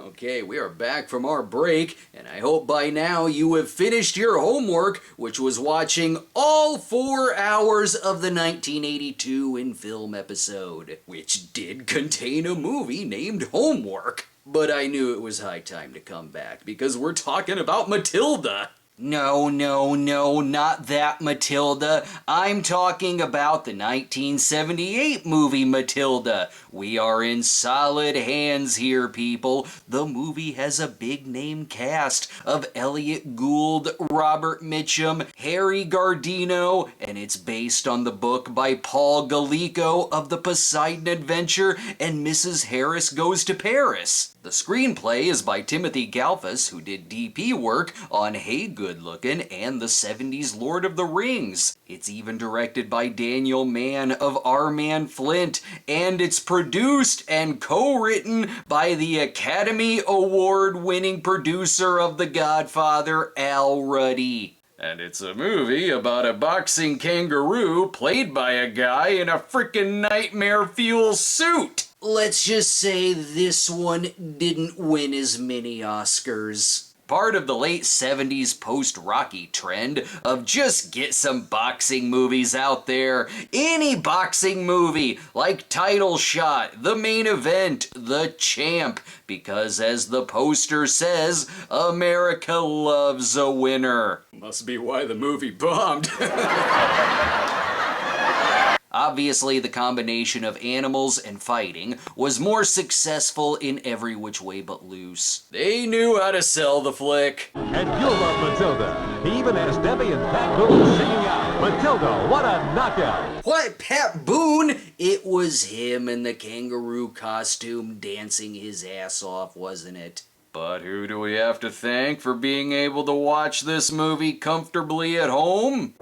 Okay, we are back from our break, and I hope by now you have finished your homework, which was watching all 4 hours of the 1982 in film episode, which did contain a movie named Homework. But I knew it was high time to come back, because we're talking about Matilda. No, not that Matilda. I'm talking about the 1978 movie Matilda. We are in solid hands here, people. The movie has a big name cast of Elliott Gould, Robert Mitchum, Harry Gardino, and it's based on the book by Paul Gallico of The Poseidon Adventure and Mrs. Harris Goes to Paris. The screenplay is by Timothy Galfus, who did DP work on Hey Good Lookin' and the 70s Lord of the Rings. It's even directed by Daniel Mann of Our Man Flint, and it's produced and co-written by the Academy Award-winning producer of The Godfather, Al Ruddy. And it's a movie about a boxing kangaroo played by a guy in a frickin' nightmare fuel suit. Let's just say this one didn't win as many Oscars. Part of the late 70s post-Rocky trend of just get some boxing movies out there. Any boxing movie, like Title Shot, The Main Event, The Champ, because as the poster says, America loves a winner. Must be why the movie bombed. Obviously, the combination of animals and fighting was more successful in Every Which Way But Loose. They knew how to sell the flick. And you'll love Matilda. He even has Debbie and Pat Boone singing out. Matilda, what a knockout! What, Pat Boone? It was him in the kangaroo costume dancing his ass off, wasn't it? But who do we have to thank for being able to watch this movie comfortably at home?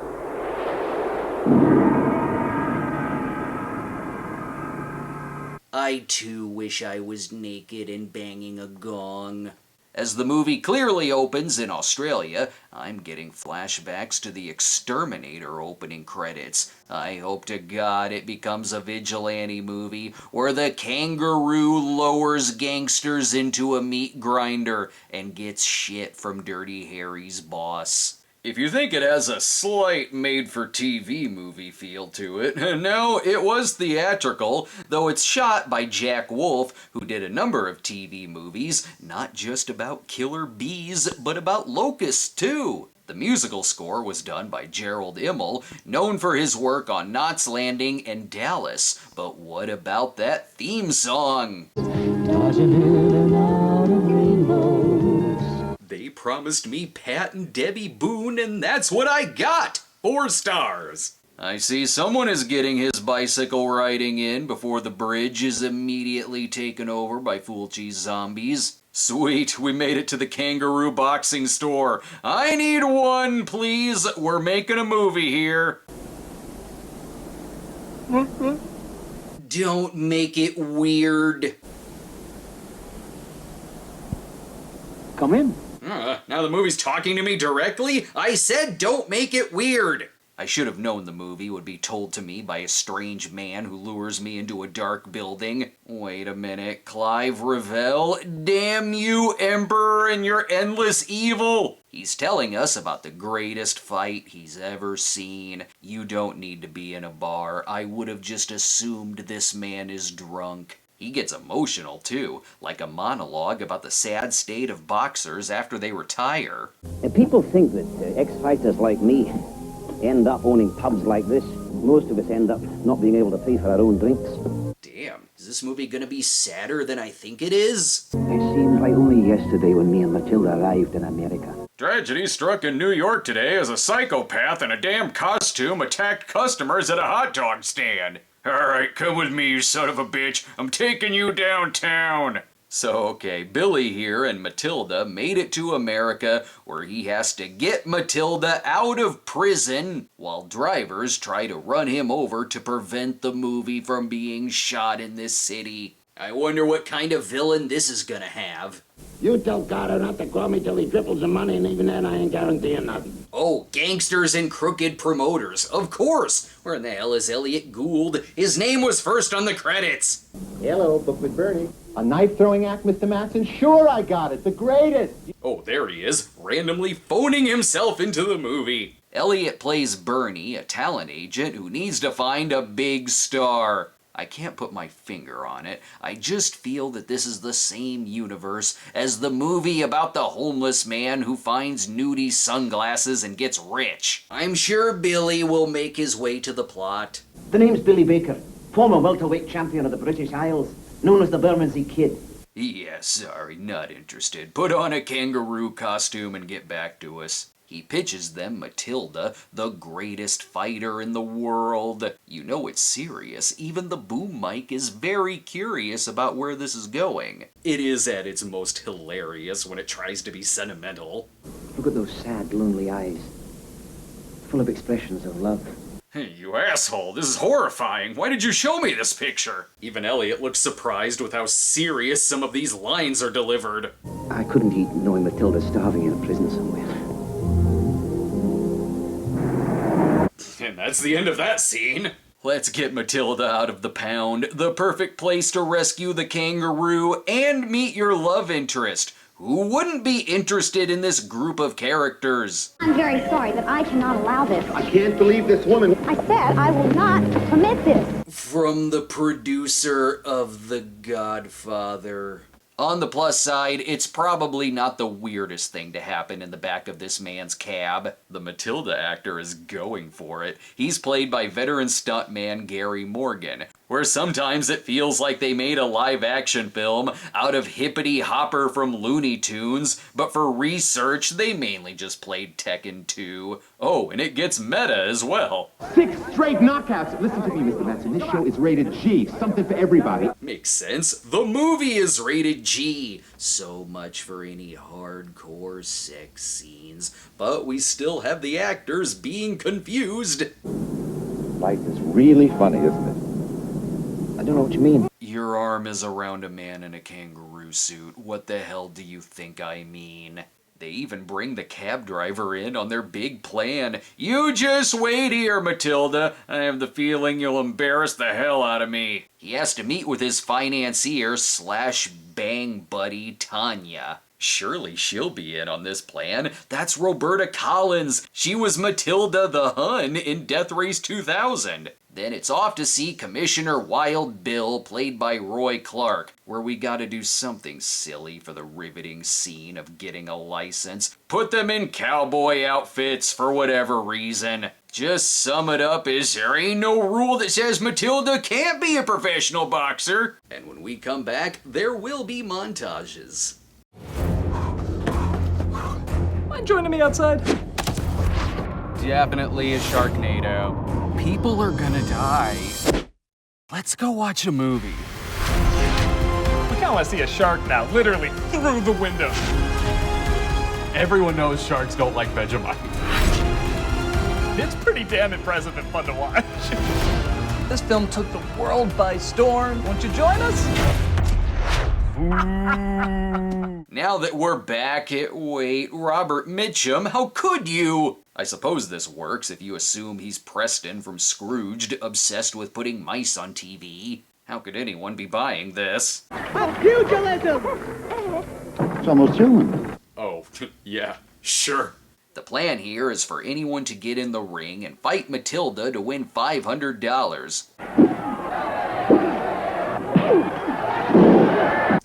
I too wish I was naked and banging a gong. As the movie clearly opens in Australia, I'm getting flashbacks to the Exterminator opening credits. I hope to God it becomes a vigilante movie where the kangaroo lowers gangsters into a meat grinder and gets shit from Dirty Harry's boss. If you think it has a slight made-for-TV movie feel to it, no, it was theatrical, though it's shot by Jack Wolf, who did a number of TV movies, not just about killer bees, but about locusts too. The musical score was done by Gerald Immel, known for his work on Knots Landing and Dallas. But what about that theme song? They promised me Pat and Debbie Boone, and that's what I got! 4 stars! I see someone is getting his bicycle riding in before the bridge is immediately taken over by Fulci's zombies. Sweet, we made it to the kangaroo boxing store. I need one, please. We're making a movie here. Don't make it weird. Come in. Now the movie's talking to me directly? I said don't make it weird! I should have known the movie would be told to me by a strange man who lures me into a dark building. Wait a minute, Clive Revell? Damn you, Emperor, and your endless evil! He's telling us about the greatest fight he's ever seen. You don't need to be in a bar. I would have just assumed this man is drunk. He gets emotional, too, like a monologue about the sad state of boxers after they retire. People think that ex-fighters like me end up owning pubs like this. Most of us end up not being able to pay for our own drinks. Damn, is this movie gonna be sadder than I think it is? It seemed like only yesterday when me and Matilda arrived in America. Tragedy struck in New York today as a psychopath in a damn costume attacked customers at a hot dog stand. Alright, come with me, you son of a bitch. I'm taking you downtown. So, okay, Billy here and Matilda made it to America where he has to get Matilda out of prison while drivers try to run him over to prevent the movie from being shot in this city. I wonder what kind of villain this is gonna have. You tell Carter not to call me till he triples the money, and even then I ain't guaranteeing nothing. Oh, gangsters and crooked promoters. Of course. Where in the hell is Elliott Gould? His name was first on the credits. Hello, Book with Bernie. A knife-throwing act, Mr. Matson? Sure I got it. The greatest. Oh, there he is, randomly phoning himself into the movie. Elliott plays Bernie, a talent agent who needs to find a big star. I can't put my finger on it. I just feel that this is the same universe as the movie about the homeless man who finds nudie sunglasses and gets rich. I'm sure Billy will make his way to the plot. The name's Billy Baker, former welterweight champion of the British Isles, known as the Bermondsey Kid. Yeah, sorry, not interested. Put on a kangaroo costume and get back to us. He pitches them Matilda, the greatest fighter in the world. You know it's serious. Even the boom mic is very curious about where this is going. It is at its most hilarious when it tries to be sentimental. Look at those sad, lonely eyes, full of expressions of love. Hey, you asshole, this is horrifying. Why did you show me this picture? Even Elliott looks surprised with how serious some of these lines are delivered. I couldn't eat knowing Matilda's starving in a prison somewhere. And that's the end of that scene. Let's get Matilda out of the pound, the perfect place to rescue the kangaroo and meet your love interest. Who wouldn't be interested in this group of characters? I'm very sorry, but I cannot allow this. I can't believe this woman. I said I will not permit this. From the producer of The Godfather. On the plus side, it's probably not the weirdest thing to happen in the back of this man's cab. The Matilda actor is going for it. He's played by veteran stuntman Gary Morgan, where sometimes it feels like they made a live-action film out of Hippity Hopper from Looney Tunes, but for research, they mainly just played Tekken 2. Oh, and it gets meta as well. 6 straight knockouts. Listen to me, Mr. Matson. This show is rated G. Something for everybody. Makes sense. The movie is rated G. So much for any hardcore sex scenes. But we still have the actors being confused. Life is really funny, isn't it? I don't know what you mean. Your arm is around a man in a kangaroo suit. What the hell do you think I mean? They even bring the cab driver in on their big plan. You just wait here, Matilda. I have the feeling you'll embarrass the hell out of me. He has to meet with his financier / bang buddy, Tanya. Surely she'll be in on this plan. That's Roberta Collins. She was Matilda the Hun in Death Race 2000. Then it's off to see Commissioner Wild Bill, played by Roy Clark, where we gotta do something silly for the riveting scene of getting a license. Put them in cowboy outfits for whatever reason. Just sum it up as there ain't no rule that says Matilda can't be a professional boxer. And when we come back, there will be montages. Mind joining me outside? Definitely a Sharknado. People are gonna die. Let's go watch a movie. We kinda wanna see a shark now, literally through the window. Everyone knows sharks don't like Vegemite. It's pretty damn impressive and fun to watch. This film took the world by storm. Won't you join us? Now that we're back, wait, Robert Mitchum, how could you? I suppose this works if you assume he's Preston from Scrooged, obsessed with putting mice on TV. How could anyone be buying this? Pugilism! It's almost human. Oh, yeah, sure. The plan here is for anyone to get in the ring and fight Matilda to win $500.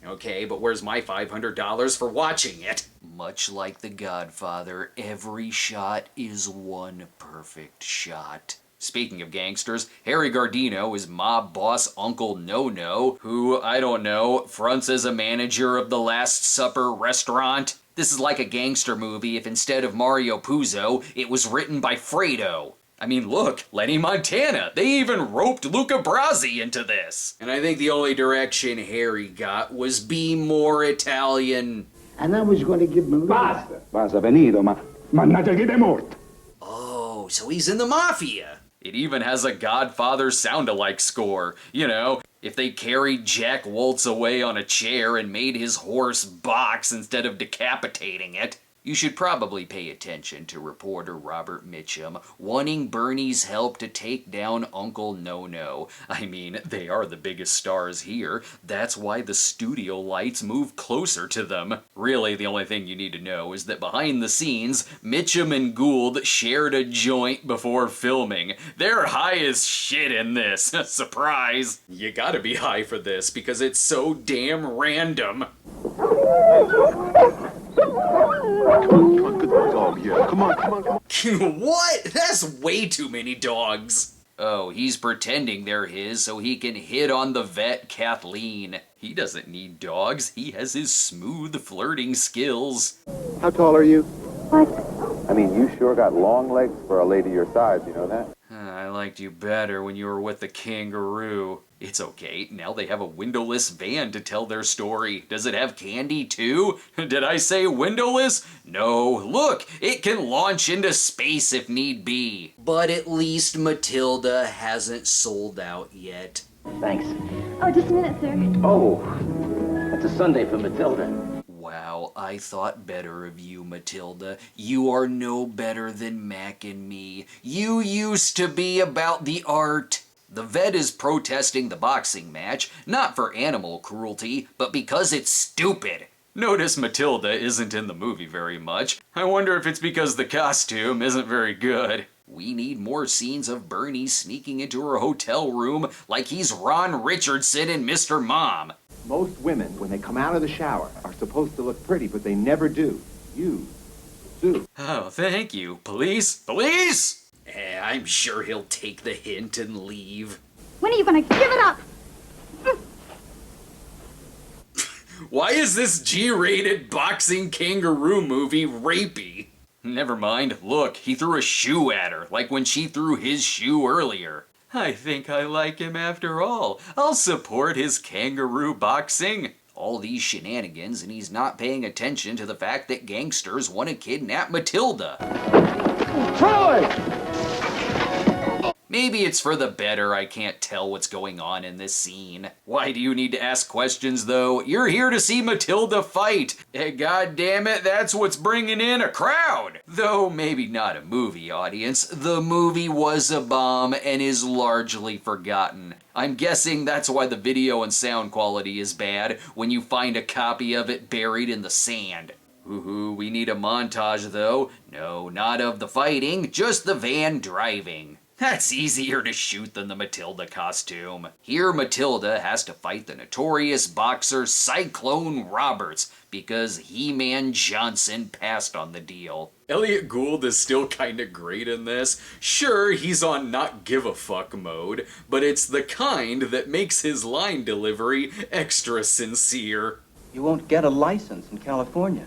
Okay, but where's my $500 for watching it? Much like The Godfather, every shot is one perfect shot. Speaking of gangsters, Harry Gardino is mob boss Uncle No-No, who, I don't know, fronts as a manager of the Last Supper restaurant. This is like a gangster movie if instead of Mario Puzo, it was written by Fredo. I mean, look, Lenny Montana. They even roped Luca Brasi into this. And I think the only direction Harry got was be more Italian. And I was going to give him... Basta. Basta, venido, ma... Mannaggia che è morto. Oh, so he's in the Mafia. It even has a Godfather sound-alike score. You know, if they carried Jack Woltz away on a chair and made his horse box instead of decapitating it. You should probably pay attention to reporter Robert Mitchum wanting Bernie's help to take down Uncle No-No. I mean, they are the biggest stars here. That's why the studio lights move closer to them. Really, the only thing you need to know is that behind the scenes, Mitchum and Gould shared a joint before filming. They're high as shit in this. Surprise! You gotta be high for this because it's so damn random. Come on, good dog here. Come on. What? That's way too many dogs. Oh, he's pretending they're his so he can hit on the vet Kathleen. He doesn't need dogs. He has his smooth flirting skills. How tall are you? What? I mean, you sure got long legs for a lady your size, you know that? I liked you better when you were with the Kangaroo. It's okay, now they have a windowless van to tell their story. Does it have candy too? Did I say windowless? No, look, it can launch into space if need be. But at least Matilda hasn't sold out yet. Thanks. Oh, just a minute, sir. Oh, that's a Sunday for Matilda. Wow, I thought better of you, Matilda. You are no better than Mac and me. You used to be about the art. The vet is protesting the boxing match, not for animal cruelty, but because it's stupid. Notice Matilda isn't in the movie very much. I wonder if it's because the costume isn't very good. We need more scenes of Bernie sneaking into her hotel room like he's Ron Richardson and Mr. Mom. Most women, when they come out of the shower, are supposed to look pretty, but they never do. You do. Oh, thank you. Police? Police! I'm sure he'll take the hint and leave. When are you gonna give it up? Why is this G-rated boxing kangaroo movie rapey? Never mind. Look, he threw a shoe at her, like when she threw his shoe earlier. I think I like him after all. I'll support his kangaroo boxing. All these shenanigans, and he's not paying attention to the fact that gangsters want to kidnap Matilda. Troy! Maybe it's for the better I can't tell what's going on in this scene. Why do you need to ask questions, though? You're here to see Matilda fight. God damn it, that's what's bringing in a crowd. Though maybe not a movie audience. The movie was a bomb and is largely forgotten. I'm guessing that's why the video and sound quality is bad when you find a copy of it buried in the sand. Ooh, we need a montage, though. No, not of the fighting, just the van driving. That's easier to shoot than the Matilda costume. Here Matilda has to fight the notorious boxer Cyclone Roberts because He-Man Johnson passed on the deal. Elliott Gould is still kinda great in this. Sure, he's on not give a fuck mode, but it's the kind that makes his line delivery extra sincere. You won't get a license in California.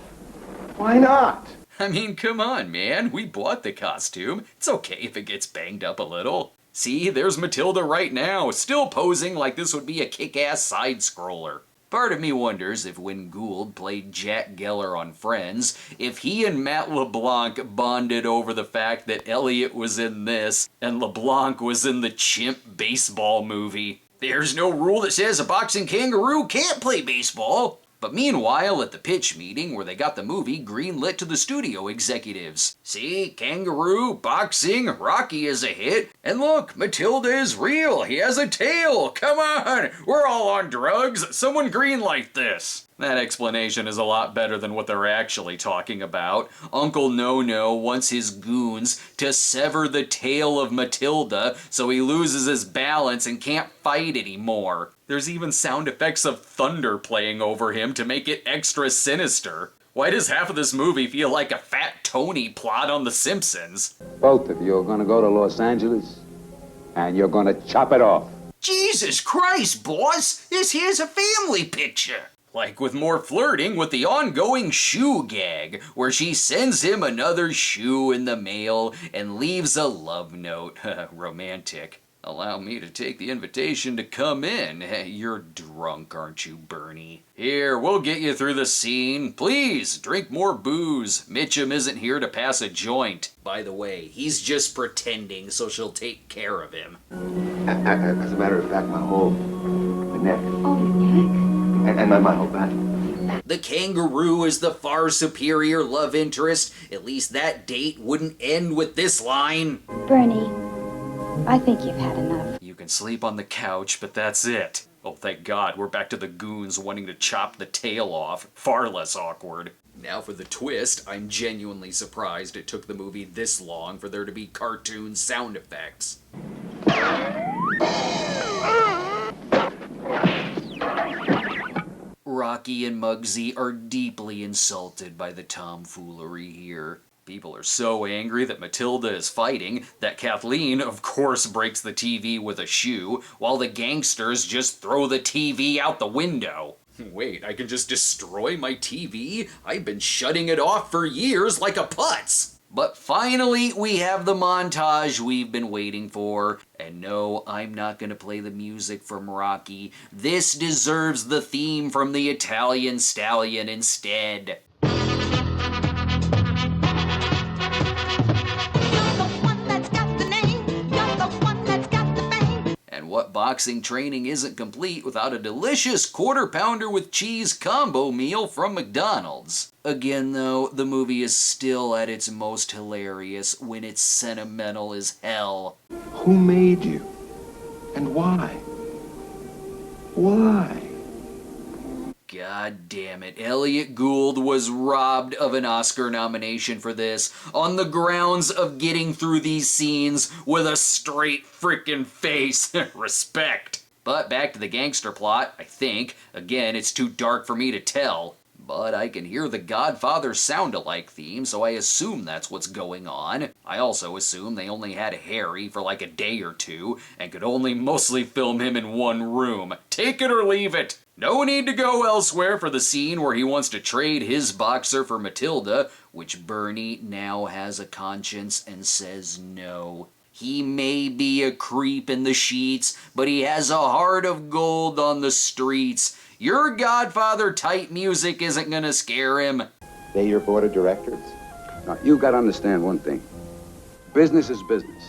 Why not? I mean, come on, man. We bought the costume. It's okay if it gets banged up a little. See, there's Matilda right now, still posing like this would be a kick-ass side-scroller. Part of me wonders if when Gould played Jack Geller on Friends, if he and Matt LeBlanc bonded over the fact that Elliott was in this and LeBlanc was in the chimp baseball movie. There's no rule that says a boxing kangaroo can't play baseball. But meanwhile, at the pitch meeting where they got the movie greenlit to the studio executives. See, Kangaroo, boxing, Rocky is a hit, and look, Matilda is real, he has a tail, come on, we're all on drugs, someone greenlight this. That explanation is a lot better than what they're actually talking about. Uncle No-No wants his goons to sever the tail of Matilda so he loses his balance and can't fight anymore. There's even sound effects of thunder playing over him to make it extra sinister. Why does half of this movie feel like a Fat Tony plot on The Simpsons? Both of you are gonna go to Los Angeles, and you're gonna chop it off. Jesus Christ, boss! This here's a family picture! Like with more flirting with the ongoing shoe gag, where she sends him another shoe in the mail and leaves a love note. Romantic. Allow me to take the invitation to come in. You're drunk, aren't you, Bernie? Here, we'll get you through the scene. Please, drink more booze. Mitchum isn't here to pass a joint. By the way, he's just pretending so she'll take care of him. As a matter of fact, my neck. Oh, your neck? And my whole back. The Kangaroo is the far superior love interest. At least that date wouldn't end with this line. Bernie, I think you've had enough. You can sleep on the couch, but that's it. Oh, thank God, we're back to the goons wanting to chop the tail off. Far less awkward. Now for the twist, I'm genuinely surprised it took the movie this long for there to be cartoon sound effects. Rocky and Muggsy are deeply insulted by the tomfoolery here. People are so angry that Matilda is fighting that Kathleen, of course, breaks the TV with a shoe, while the gangsters just throw the TV out the window. Wait, I can just destroy my TV? I've been shutting it off for years like a putz! But finally, we have the montage we've been waiting for. And no, I'm not gonna play the music from Rocky. This deserves the theme from the Italian Stallion instead. And what boxing training isn't complete without a delicious quarter pounder with cheese combo meal from McDonald's? Again though, the movie is still at its most hilarious when it's sentimental as hell. Who made you? And why? Why? God damn it, Elliott Gould was robbed of an Oscar nomination for this on the grounds of getting through these scenes with a straight frickin' face. Respect. But back to the gangster plot, I think. Again, it's too dark for me to tell. But I can hear the Godfather sound-alike theme, so I assume that's what's going on. I also assume they only had Harry for like a day or two, and could only mostly film him in one room. Take it or leave it! No need to go elsewhere for the scene where he wants to trade his boxer for Matilda, which Bernie now has a conscience and says no. He may be a creep in the sheets, but he has a heart of gold on the streets. Your Godfather type music isn't gonna scare him. They your board of directors? Now, you gotta understand one thing. Business is business.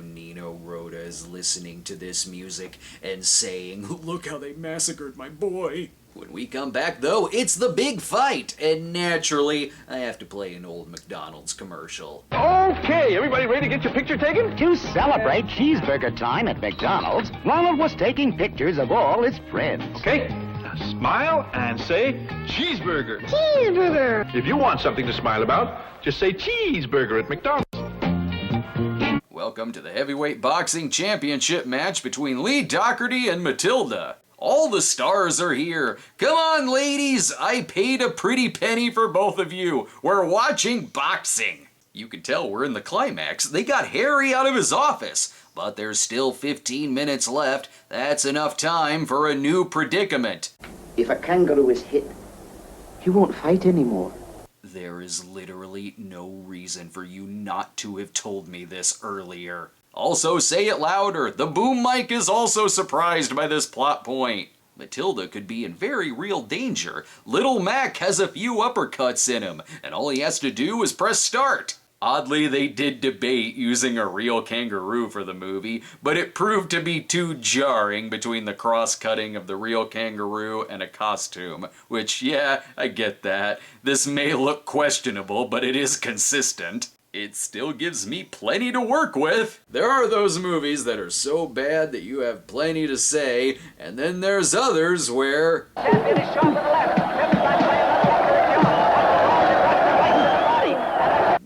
Nino Rota is listening to this music and saying, "Look how they massacred my boy." When we come back, though, it's the big fight, and naturally, I have to play an old McDonald's commercial. Okay, everybody ready to get your picture taken? To celebrate cheeseburger time at McDonald's, Ronald was taking pictures of all his friends. Okay, now smile and say cheeseburger. Cheeseburger! If you want something to smile about, just say cheeseburger at McDonald's. Welcome to the heavyweight boxing championship match between Lee Doherty and Matilda. All the stars are here. Come on, ladies, I paid a pretty penny for both of you. We're watching boxing. You can tell we're in the climax. They got Harry out of his office, but there's still 15 minutes left. That's enough time for a new predicament. If a kangaroo is hit, he won't fight anymore. There is literally no reason for you not to have told me this earlier. Also, say it louder. The boom mic is also surprised by this plot point. Matilda could be in very real danger. Little Mac has a few uppercuts in him, and all he has to do is press start. Oddly, they did debate using a real kangaroo for the movie, but it proved to be too jarring between the cross-cutting of the real kangaroo and a costume, which, yeah, I get that. This may look questionable, but it is consistent. It still gives me plenty to work with. There are those movies that are so bad that you have plenty to say, and then there's others where...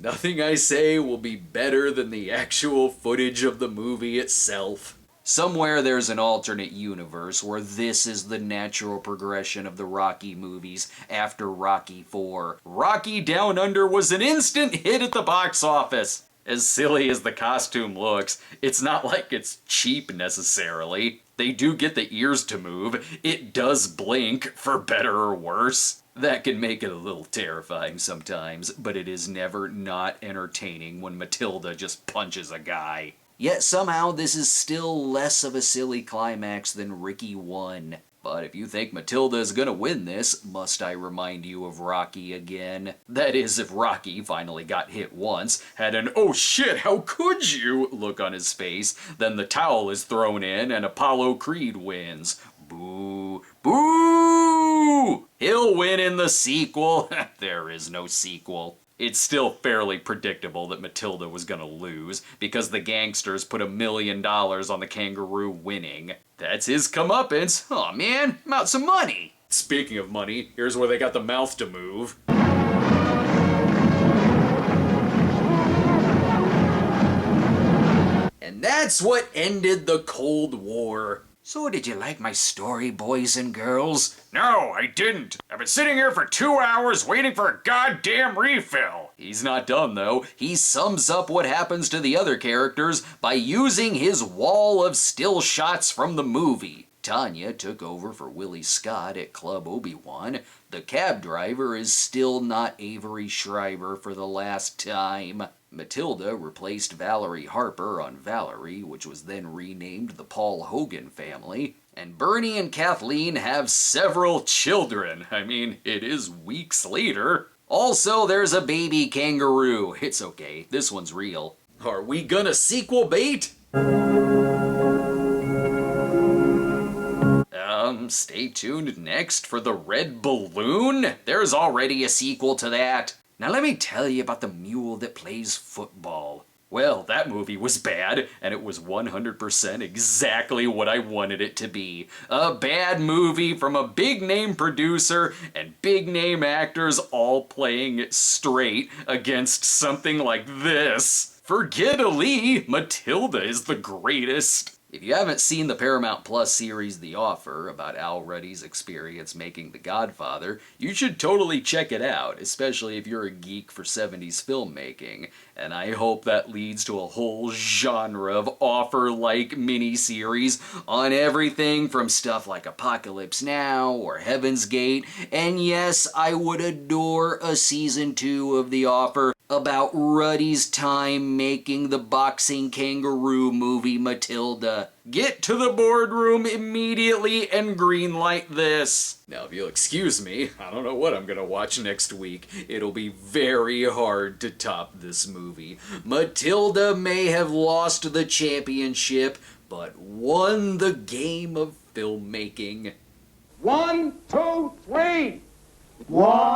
nothing I say will be better than the actual footage of the movie itself. Somewhere there's an alternate universe where this is the natural progression of the Rocky movies after Rocky IV. Rocky Down Under was an instant hit at the box office. As silly as the costume looks, it's not like it's cheap necessarily. They do get the ears to move. It does blink, for better or worse. That can make it a little terrifying sometimes, but it is never not entertaining when Matilda just punches a guy. Yet somehow this is still less of a silly climax than Ricky won. But if you think Matilda is gonna win this, must I remind you of Rocky again? That is, if Rocky finally got hit once, had an "oh shit, how could you" look on his face, then the towel is thrown in and Apollo Creed wins. Boo. Boo! Kangaroo! He'll win in the sequel. There is no sequel. It's still fairly predictable that Matilda was gonna lose, because the gangsters put $1 million on the Kangaroo winning. That's his comeuppance. Aw man, I'm out some money. Speaking of money, here's where they got the mouth to move. And that's what ended the Cold War. So did you like my story, boys and girls? No, I didn't. I've been sitting here for 2 hours waiting for a goddamn refill. He's not done, though. He sums up what happens to the other characters by using his wall of still shots from the movie. Tanya took over for Willie Scott at Club Obi-Wan. The cab driver is still not Avery Shriver for the last time. Matilda replaced Valerie Harper on Valerie, which was then renamed the Paul Hogan Family. And Bernie and Kathleen have several children. I mean, it is weeks later. Also, there's a baby kangaroo. It's okay, this one's real. Are we gonna sequel bait? Stay tuned next for The Red Balloon. There's already a sequel to that. Now let me tell you about the mule that plays football. Well, that movie was bad, and it was 100% exactly what I wanted it to be. A bad movie from a big-name producer and big-name actors all playing it straight against something like this. Forget Ali, Matilda is the greatest. If you haven't seen the Paramount Plus series The Offer, about Al Ruddy's experience making The Godfather, you should totally check it out, especially if you're a geek for 70s filmmaking. And I hope that leads to a whole genre of Offer-like miniseries on everything from stuff like Apocalypse Now or Heaven's Gate. And yes, I would adore a season 2 of The Offer about Ruddy's time making the boxing kangaroo movie Matilda. Get to the boardroom immediately and greenlight this. Now, if you'll excuse me, I don't know what I'm gonna watch next week. It'll be very hard to top this movie. Matilda may have lost the championship, but won the game of filmmaking. 1, 2, 3. 1.